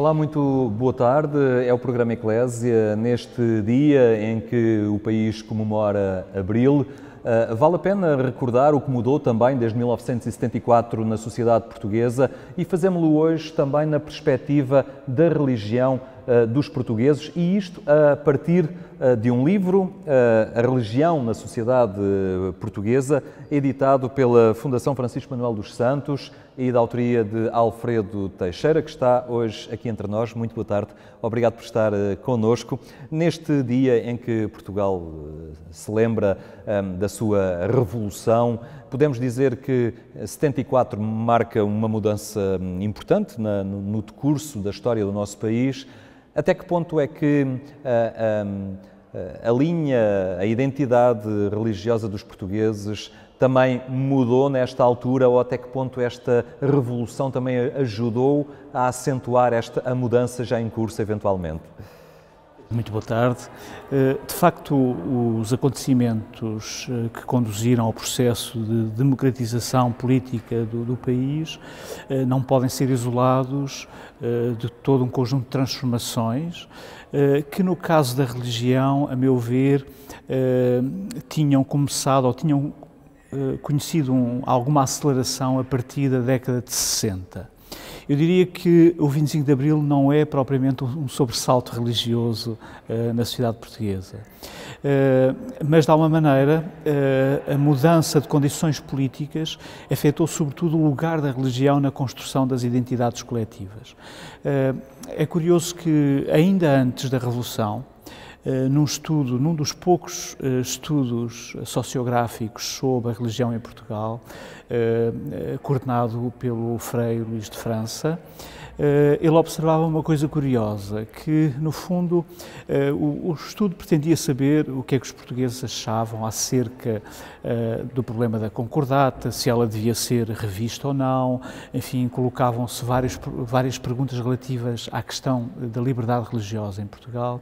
Olá, muito boa tarde. É o programa Eclésia. Neste dia em que o país comemora Abril, vale a pena recordar o que mudou também desde 1974 na sociedade portuguesa e fazemos-lo hoje também na perspectiva da religião dos portugueses, e isto a partir de um livro, A Religião na Sociedade Portuguesa, editado pela Fundação Francisco Manuel dos Santos e da autoria de Alfredo Teixeira, que está hoje aqui entre nós. Muito boa tarde, obrigado por estar connosco. Neste dia em que Portugal se lembra da sua revolução, podemos dizer que 74 marca uma mudança importante no decurso da história do nosso país. Até que ponto é que a linha, a identidade religiosa dos portugueses também mudou nesta altura, ou até que ponto esta revolução também ajudou a acentuar a mudança já em curso, eventualmente? Muito boa tarde. De facto, os acontecimentos que conduziram ao processo de democratização política do país não podem ser isolados de todo um conjunto de transformações que, no caso da religião, a meu ver, tinham começado ou tinham conhecido alguma aceleração a partir da década de 60. Eu diria que o 25 de Abril não é propriamente um sobressalto religioso na sociedade portuguesa, mas de alguma maneira a mudança de condições políticas afetou sobretudo o lugar da religião na construção das identidades coletivas. É curioso que ainda antes da Revolução, num dos poucos estudos sociográficos sobre a religião em Portugal, coordenado pelo Frei Luís de França, ele observava uma coisa curiosa, que no fundo o estudo pretendia saber o que é que os portugueses achavam acerca do problema da concordata, se ela devia ser revista ou não, enfim, colocavam-se várias perguntas relativas à questão da liberdade religiosa em Portugal.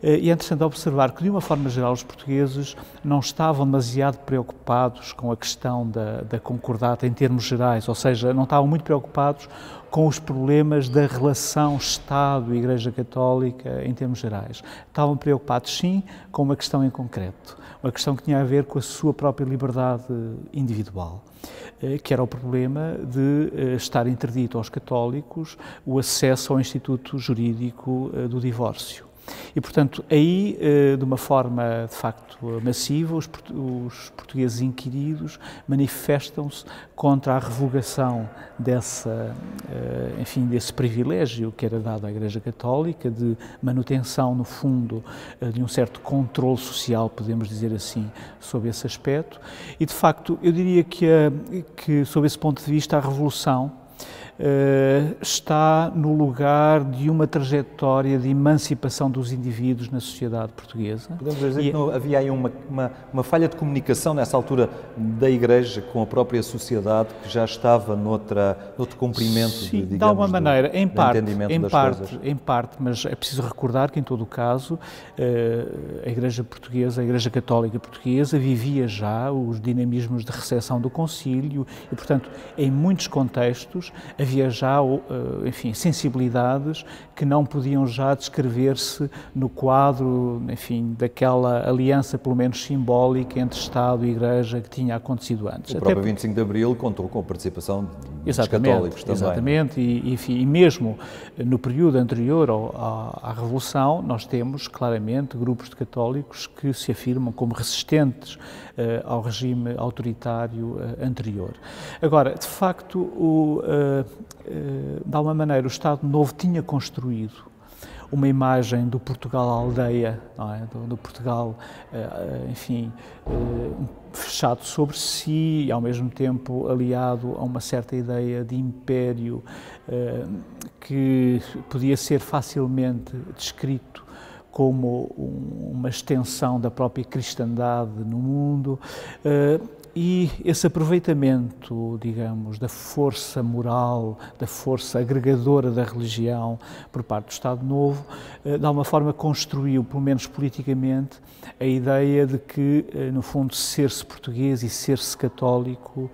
E é interessante observar que, de uma forma geral, os portugueses não estavam demasiado preocupados com a questão da concordata em termos gerais, ou seja, não estavam muito preocupados com os problemas da relação Estado e Igreja Católica em termos gerais. Estavam preocupados, sim, com uma questão em concreto, uma questão que tinha a ver com a sua própria liberdade individual, que era o problema de estar interdito aos católicos o acesso ao instituto jurídico do divórcio. E, portanto, aí, de uma forma, de facto, massiva, os portugueses inquiridos manifestam-se contra a revogação desse privilégio que era dado à Igreja Católica, de manutenção, no fundo, de um certo controle social, podemos dizer assim, sobre esse aspecto. E, de facto, eu diria que sob esse ponto de vista, a Revolução está no lugar de uma trajetória de emancipação dos indivíduos na sociedade portuguesa. Podemos dizer que não havia aí uma falha de comunicação nessa altura da Igreja com a própria sociedade, que já estava noutro cumprimento, sim, de alguma maneira, em parte, mas é preciso recordar que, em todo o caso, a Igreja Portuguesa, a Igreja Católica Portuguesa, vivia já os dinamismos de recepção do Concílio e, portanto, em muitos contextos, havia já, enfim, sensibilidades que não podiam já descrever-se no quadro, enfim, daquela aliança, pelo menos simbólica, entre Estado e Igreja que tinha acontecido antes. O próprio 25 de Abril contou com a participação dos católicos também. Exatamente, e mesmo no período anterior à Revolução, nós temos claramente grupos de católicos que se afirmam como resistentes ao regime autoritário anterior. Agora, de facto, de alguma maneira, o Estado Novo tinha construído uma imagem do Portugal aldeia, não é? do Portugal, enfim, fechado sobre si e, ao mesmo tempo, aliado a uma certa ideia de império que podia ser facilmente descrito como uma extensão da própria cristandade no mundo. E esse aproveitamento, digamos, da força moral, da força agregadora da religião por parte do Estado Novo, de alguma forma construiu, pelo menos politicamente, a ideia de que, no fundo, ser-se português e ser-se católico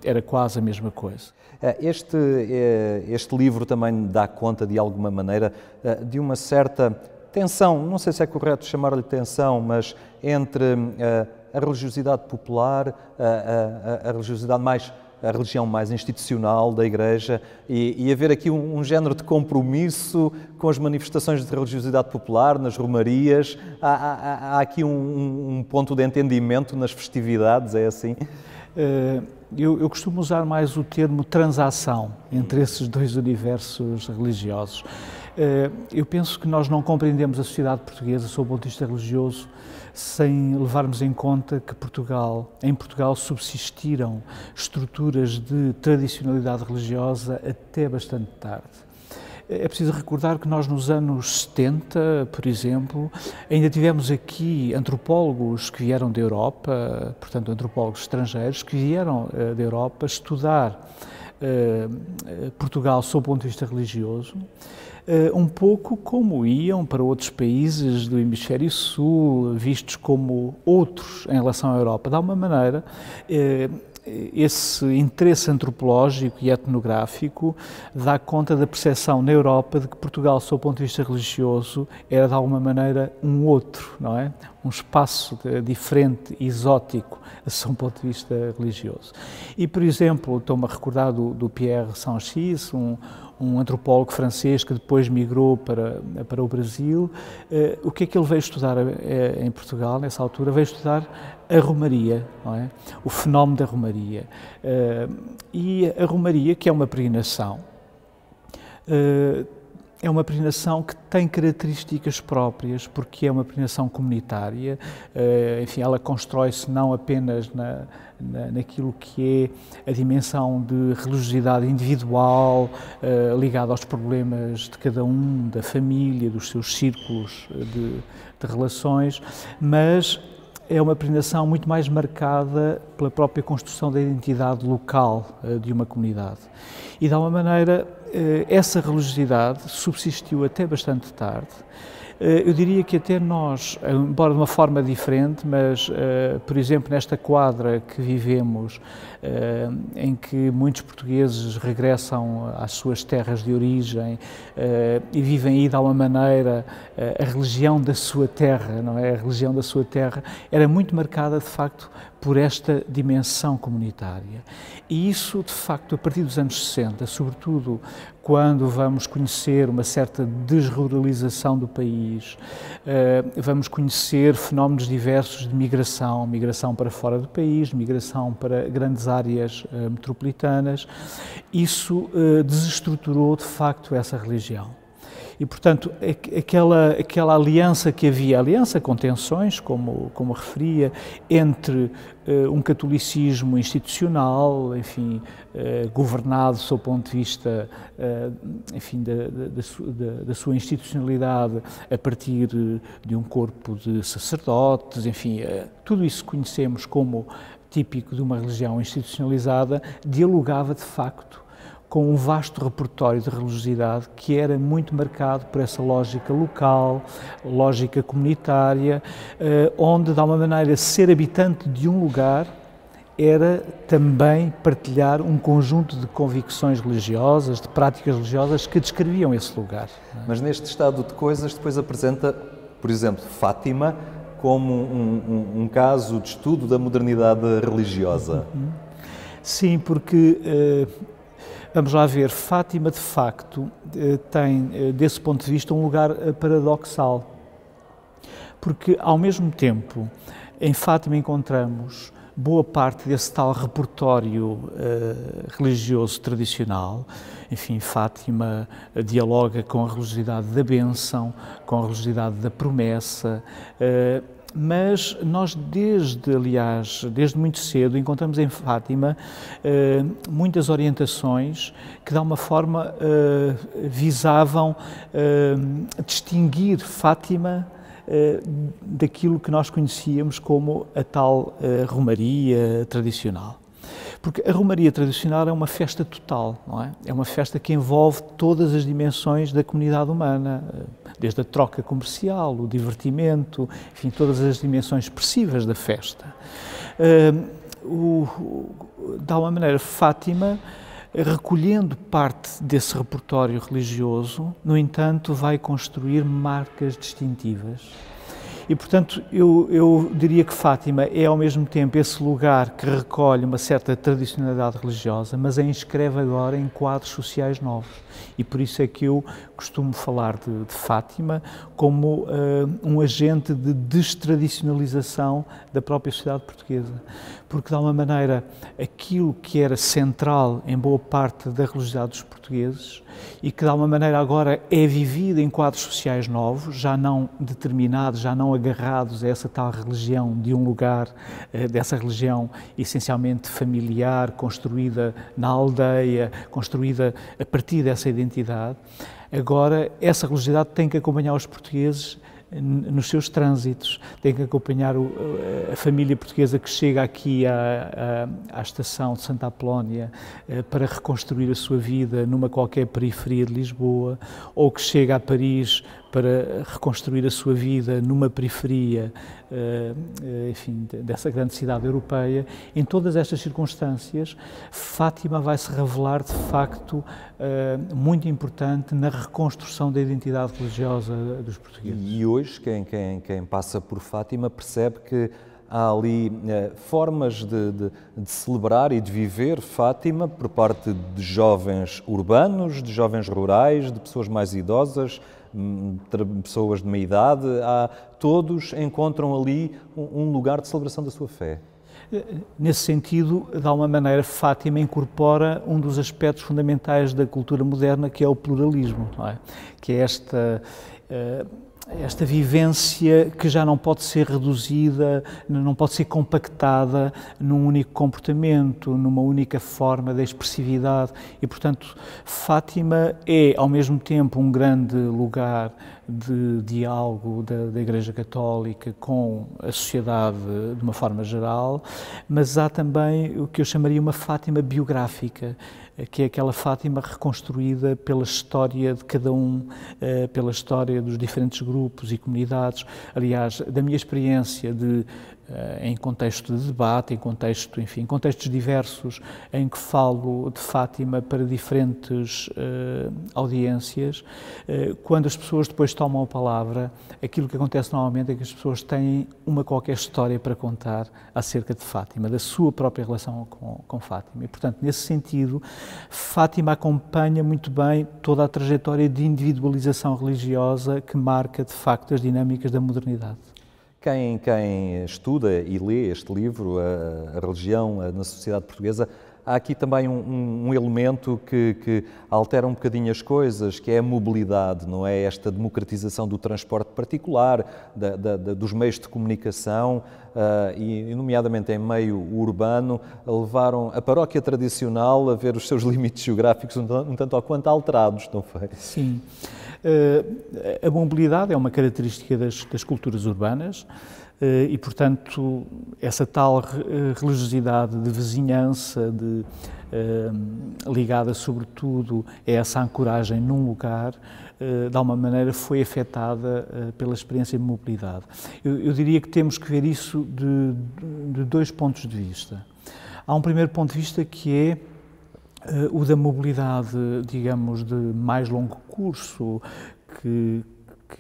era quase a mesma coisa. Este livro também dá conta, de alguma maneira, de uma certa tensão, não sei se é correto chamar-lhe tensão, mas entre a religiosidade popular, a religiosidade a religião mais institucional da Igreja e haver aqui um género de compromisso com as manifestações de religiosidade popular, nas romarias. Há aqui um ponto de entendimento nas festividades, é assim? Eu costumo usar mais o termo transação entre esses dois universos religiosos. Eu penso que nós não compreendemos a sociedade portuguesa, sob o ponto de vista religioso, sem levarmos em conta que em Portugal subsistiram estruturas de tradicionalidade religiosa até bastante tarde. É preciso recordar que nós nos anos 70, por exemplo, ainda tivemos aqui antropólogos que vieram da Europa, portanto antropólogos estrangeiros, que vieram da Europa estudar Portugal sob o ponto de vista religioso, um pouco como iam para outros países do Hemisfério Sul, vistos como outros em relação à Europa. De alguma maneira, esse interesse antropológico e etnográfico dá conta da percepção na Europa de que Portugal, sob o ponto de vista religioso, era de alguma maneira um outro, não é? Um espaço diferente, exótico, sob o ponto de vista religioso. E, por exemplo, estou-me a recordar do Pierre Sanchis, um antropólogo francês que depois migrou para o Brasil. O que é que ele veio estudar em Portugal, nessa altura? Veio estudar a romaria, não é? O fenómeno da romaria. E a romaria, que é uma peregrinação, que tem características próprias, porque é uma peregrinação comunitária. Enfim, ela constrói-se não apenas naquilo que é a dimensão de religiosidade individual, ligada aos problemas de cada um, da família, dos seus círculos de relações, mas é uma peregrinação muito mais marcada pela própria construção da identidade local de uma comunidade. E, de alguma maneira, essa religiosidade subsistiu até bastante tarde. Eu diria que até nós, embora de uma forma diferente, mas, por exemplo, nesta quadra que vivemos, em que muitos portugueses regressam às suas terras de origem e vivem aí de alguma maneira a religião da sua terra, não é? A religião da sua terra era muito marcada, de facto, por esta dimensão comunitária. E isso, de facto, a partir dos anos 60, sobretudo quando vamos conhecer uma certa desruralização do país, vamos conhecer fenómenos diversos de migração para fora do país, migração para grandes áreas metropolitanas, isso desestruturou, de facto, essa religião. E, portanto, aquela aliança que havia, aliança com tensões, como referia, entre um catolicismo institucional, enfim, governado sob o ponto de vista, enfim, da sua institucionalidade a partir de um corpo de sacerdotes, enfim, tudo isso que conhecemos como típico de uma religião institucionalizada, dialogava, de facto, com um vasto repertório de religiosidade que era muito marcado por essa lógica local, lógica comunitária, onde, de alguma maneira, ser habitante de um lugar era também partilhar um conjunto de convicções religiosas, de práticas religiosas que descreviam esse lugar. Mas neste estado de coisas depois apresenta, por exemplo, Fátima como um caso de estudo da modernidade religiosa. Sim, porque... Vamos lá ver, Fátima, de facto, tem, desse ponto de vista, um lugar paradoxal, porque, ao mesmo tempo, em Fátima encontramos boa parte desse tal repertório religioso tradicional. Enfim, Fátima dialoga com a religiosidade da bênção, com a religiosidade da promessa, mas nós desde muito cedo encontramos em Fátima muitas orientações que de alguma forma visavam distinguir Fátima daquilo que nós conhecíamos como a tal romaria tradicional. Porque a romaria tradicional é uma festa total, não é? É uma festa que envolve todas as dimensões da comunidade humana, desde a troca comercial, o divertimento, enfim, todas as dimensões expressivas da festa. De alguma maneira, Fátima, recolhendo parte desse repertório religioso, no entanto, vai construir marcas distintivas. E, portanto, eu diria que Fátima é, ao mesmo tempo, esse lugar que recolhe uma certa tradicionalidade religiosa, mas a inscreve agora em quadros sociais novos. E por isso é que eu costumo falar de Fátima como um agente de destradicionalização da própria sociedade portuguesa. Porque, de alguma maneira, aquilo que era central em boa parte da religiosidade dos portugueses e que, de alguma maneira, agora é vivido em quadros sociais novos, já não determinados, já não agarrados a essa tal religião de um lugar, dessa religião essencialmente familiar, construída na aldeia, construída a partir dessa identidade. Agora, essa religiosidade tem que acompanhar os portugueses nos seus trânsitos, tem que acompanhar a família portuguesa que chega aqui à estação de Santa Apolónia para reconstruir a sua vida numa qualquer periferia de Lisboa, ou que chega a Paris para reconstruir a sua vida numa periferia, enfim, dessa grande cidade europeia. Em todas estas circunstâncias, Fátima vai se revelar, de facto, muito importante na reconstrução da identidade religiosa dos portugueses. E hoje, quem passa por Fátima percebe que há ali formas de celebrar e de viver Fátima por parte de jovens urbanos, de jovens rurais, de pessoas mais idosas, pessoas de meia idade. Todos encontram ali um lugar de celebração da sua fé. Nesse sentido, de alguma maneira, Fátima incorpora um dos aspectos fundamentais da cultura moderna, que é o pluralismo, não é? Que é esta vivência que já não pode ser reduzida, não pode ser compactada num único comportamento, numa única forma de expressividade. E, portanto, Fátima é, ao mesmo tempo, um grande lugar de diálogo da Igreja Católica com a sociedade de uma forma geral, mas há também o que eu chamaria uma Fátima biográfica, que é aquela Fátima reconstruída pela história de cada um, pela história dos diferentes grupos e comunidades. Aliás, da minha experiência em contexto de debate, em contexto, enfim, em contextos diversos, em que falo de Fátima para diferentes audiências, quando as pessoas depois tomam a palavra, aquilo que acontece normalmente é que as pessoas têm uma qualquer história para contar acerca de Fátima, da sua própria relação com Fátima. E, portanto, nesse sentido, Fátima acompanha muito bem toda a trajetória de individualização religiosa que marca, de facto, as dinâmicas da modernidade. Quem estuda e lê este livro, a religião na sociedade portuguesa, há aqui também um elemento que altera um bocadinho as coisas, que é a mobilidade, não é? Esta democratização do transporte particular, dos meios de comunicação, e nomeadamente em meio urbano, levaram a paróquia tradicional a ver os seus limites geográficos um tanto ou quanto alterados, não foi? Sim. A mobilidade é uma característica das culturas urbanas e, portanto, essa tal religiosidade de vizinhança, ligada sobretudo a essa ancoragem num lugar, de alguma maneira foi afetada pela experiência de mobilidade. Eu diria que temos que ver isso de dois pontos de vista. Há um primeiro ponto de vista que é o da mobilidade, digamos, de mais longo curso, que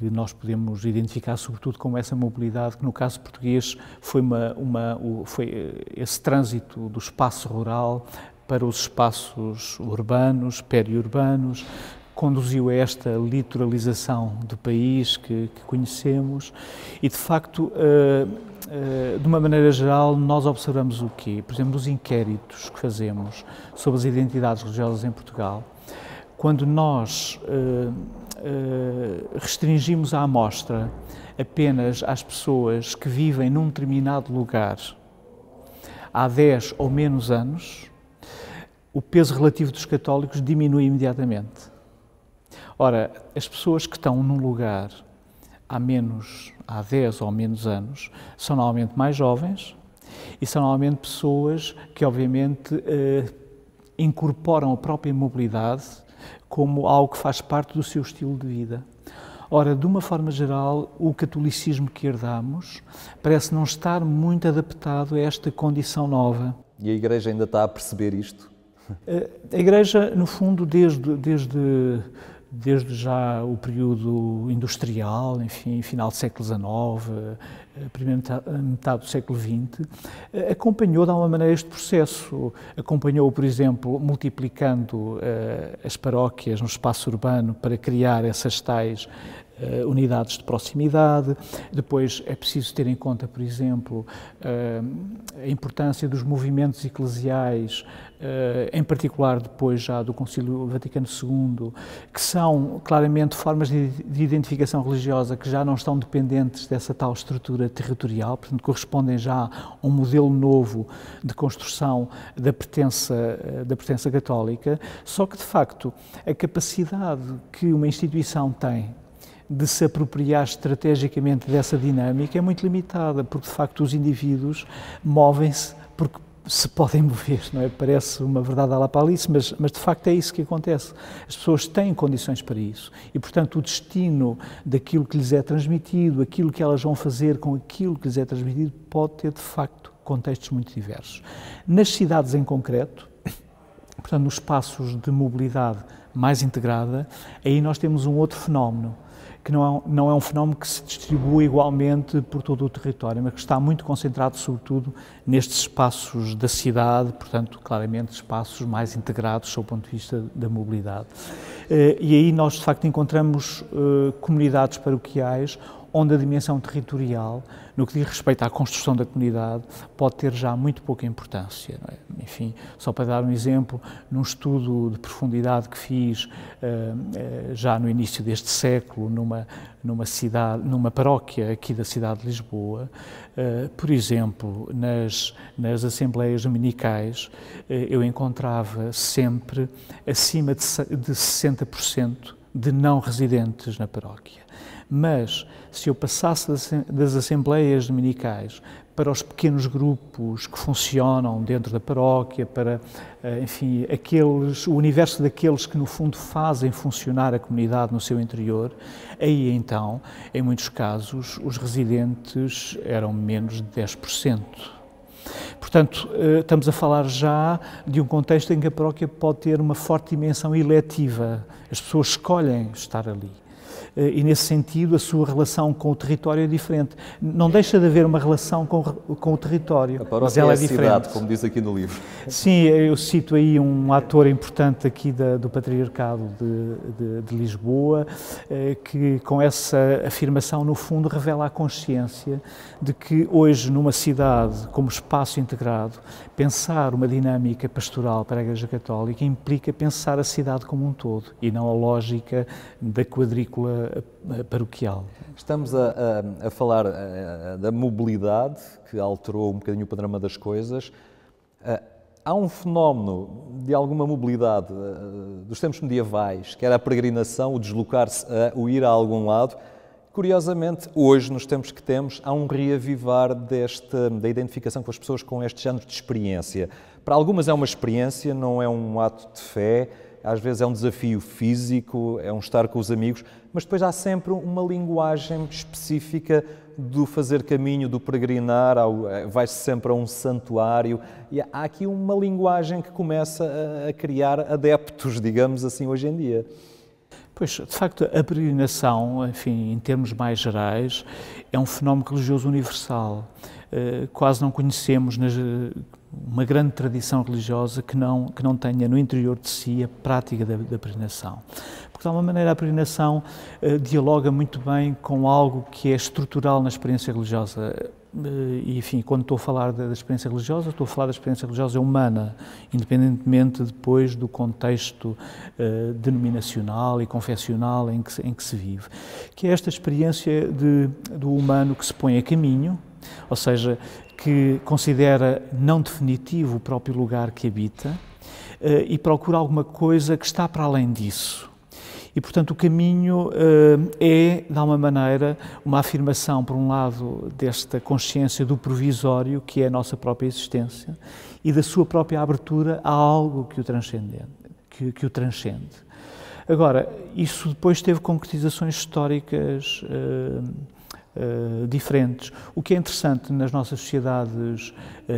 nós podemos identificar sobretudo como essa mobilidade que no caso português foi esse trânsito do espaço rural para os espaços urbanos, periurbanos, conduziu a esta litoralização do país que conhecemos e, de facto, de uma maneira geral, nós observamos o quê? Por exemplo, nos inquéritos que fazemos sobre as identidades religiosas em Portugal, quando nós restringimos a amostra apenas às pessoas que vivem num determinado lugar há 10 ou menos anos, o peso relativo dos católicos diminui imediatamente. Ora, as pessoas que estão num lugar há 10 ou menos anos, são normalmente mais jovens e são normalmente pessoas que, obviamente, incorporam a própria mobilidade como algo que faz parte do seu estilo de vida. Ora, de uma forma geral, o catolicismo que herdamos parece não estar muito adaptado a esta condição nova. E a Igreja ainda está a perceber isto? A Igreja, no fundo, desde já o período industrial, enfim, final do século XIX, primeira metade do século XX, acompanhou de alguma maneira este processo. Acompanhou, por exemplo, multiplicando as paróquias no espaço urbano para criar essas tais unidades de proximidade. Depois é preciso ter em conta, por exemplo, a importância dos movimentos eclesiais, em particular depois já do Concílio Vaticano II, que são claramente formas de identificação religiosa que já não estão dependentes dessa tal estrutura territorial, portanto correspondem já a um modelo novo de construção da pertença católica, só que de facto a capacidade que uma instituição tem de se apropriar estrategicamente dessa dinâmica é muito limitada, porque de facto os indivíduos movem-se porque se podem mover, não é? Parece uma verdade à la Alice, mas de facto é isso que acontece. As pessoas têm condições para isso e, portanto, o destino daquilo que lhes é transmitido, aquilo que elas vão fazer com aquilo que lhes é transmitido, pode ter de facto contextos muito diversos. Nas cidades em concreto, portanto, nos espaços de mobilidade mais integrada, aí nós temos um outro fenómeno, que não é um fenómeno que se distribui igualmente por todo o território, mas que está muito concentrado, sobretudo, nestes espaços da cidade, portanto, claramente, espaços mais integrados, sob o ponto de vista da mobilidade. E aí nós, de facto, encontramos comunidades paroquiais onde a dimensão territorial, no que diz respeito à construção da comunidade, pode ter já muito pouca importância, não é? Enfim, só para dar um exemplo, num estudo de profundidade que fiz já no início deste século, numa paróquia aqui da cidade de Lisboa, por exemplo, nas assembleias dominicais, eu encontrava sempre acima de 60% de não residentes na paróquia. Mas, se eu passasse das assembleias dominicais para os pequenos grupos que funcionam dentro da paróquia, para, enfim, o universo daqueles que, no fundo, fazem funcionar a comunidade no seu interior, aí, então, em muitos casos, os residentes eram menos de 10%. Portanto, estamos a falar já de um contexto em que a paróquia pode ter uma forte dimensão eletiva. As pessoas escolhem estar ali. E, nesse sentido, a sua relação com o território é diferente. Não deixa de haver uma relação com o território, mas ela é diferente. A cidade, como diz aqui no livro. Sim, eu cito aí um ator importante aqui do Patriarcado de Lisboa, que com essa afirmação, no fundo, revela a consciência de que hoje, numa cidade como espaço integrado, pensar uma dinâmica pastoral para a Igreja Católica implica pensar a cidade como um todo e não a lógica da quadrícula paroquial. Estamos a falar da mobilidade, que alterou um bocadinho o panorama das coisas. Há um fenómeno de alguma mobilidade dos tempos medievais, que era a peregrinação, o deslocar-se, o ir a algum lado. Curiosamente, hoje, nos tempos que temos, há um reavivar da identificação com as pessoas com este género de experiência. Para algumas é uma experiência, não é um ato de fé, às vezes é um desafio físico, é um estar com os amigos, mas depois há sempre uma linguagem específica do fazer caminho, do peregrinar, vai-se sempre a um santuário, e há aqui uma linguagem que começa a criar adeptos, digamos assim, hoje em dia. Pois, de facto, a peregrinação, enfim, em termos mais gerais, é um fenómeno religioso universal. Quase não conhecemos uma grande tradição religiosa que não tenha no interior de si a prática da peregrinação. Porque, de alguma maneira, a peregrinação dialoga muito bem com algo que é estrutural na experiência religiosa. E, enfim, quando estou a falar da experiência religiosa, estou a falar da experiência religiosa humana, independentemente depois do contexto denominacional e confessional em que se vive, que é esta experiência do humano que se põe a caminho, ou seja, que considera não definitivo o próprio lugar que habita e procura alguma coisa que está para além disso. E, portanto, o caminho é, de alguma maneira, uma afirmação, por um lado, desta consciência do provisório, que é a nossa própria existência, e da sua própria abertura a algo que o transcende. Agora, isso depois teve concretizações históricas diferentes. O que é interessante nas nossas sociedades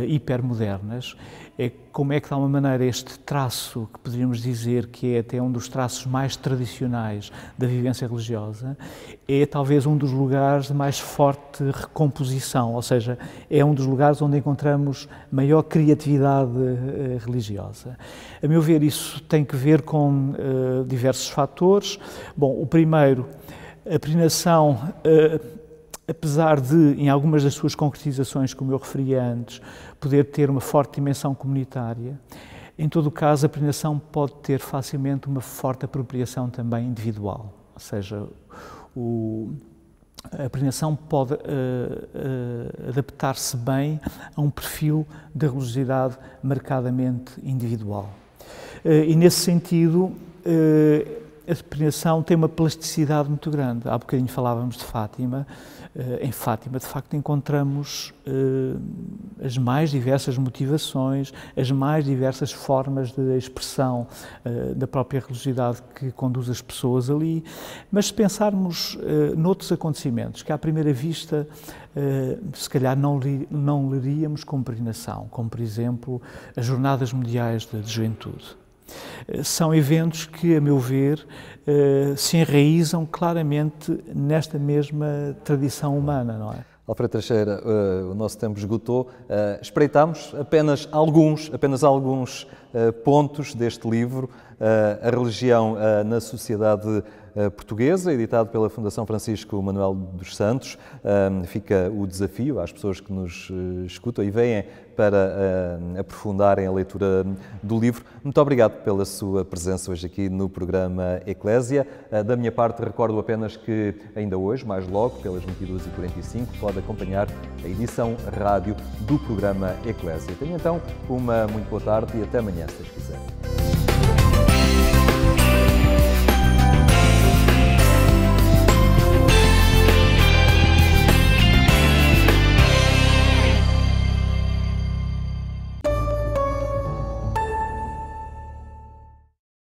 hipermodernas é como é que, de alguma maneira, este traço, que poderíamos dizer que é até um dos traços mais tradicionais da vivência religiosa, é talvez um dos lugares de mais forte recomposição, ou seja, é um dos lugares onde encontramos maior criatividade religiosa. A meu ver, isso tem que ver com diversos fatores. Bom, o primeiro, a peregrinação, apesar de, em algumas das suas concretizações, como eu referi antes, poder ter uma forte dimensão comunitária, em todo o caso, a peregrinação pode ter facilmente uma forte apropriação também individual. Ou seja, a peregrinação pode adaptar-se bem a um perfil de religiosidade marcadamente individual. E, nesse sentido, a peregrinação tem uma plasticidade muito grande. Há bocadinho falávamos de Fátima. Em Fátima, de facto, encontramos as mais diversas motivações, as mais diversas formas de expressão da própria religiosidade que conduz as pessoas ali. Mas se pensarmos noutros acontecimentos que, à primeira vista, se calhar não leríamos como peregrinação, como, por exemplo, as Jornadas Mundiais de Juventude. São eventos que, a meu ver, se enraizam claramente nesta mesma tradição humana, não é? Alfredo Teixeira, o nosso tempo esgotou. Espreitamos apenas alguns pontos deste livro, A Religião na Sociedade Portuguesa, editado pela Fundação Francisco Manuel dos Santos. Fica o desafio às pessoas que nos escutam e vêm para aprofundarem a leitura do livro. Muito obrigado pela sua presença hoje aqui no programa Eclésia. Da minha parte, recordo apenas que ainda hoje, mais logo, pelas 22h45, pode acompanhar a edição rádio do programa Eclésia. Tenha então uma muito boa tarde e até amanhã, se Deus quiser.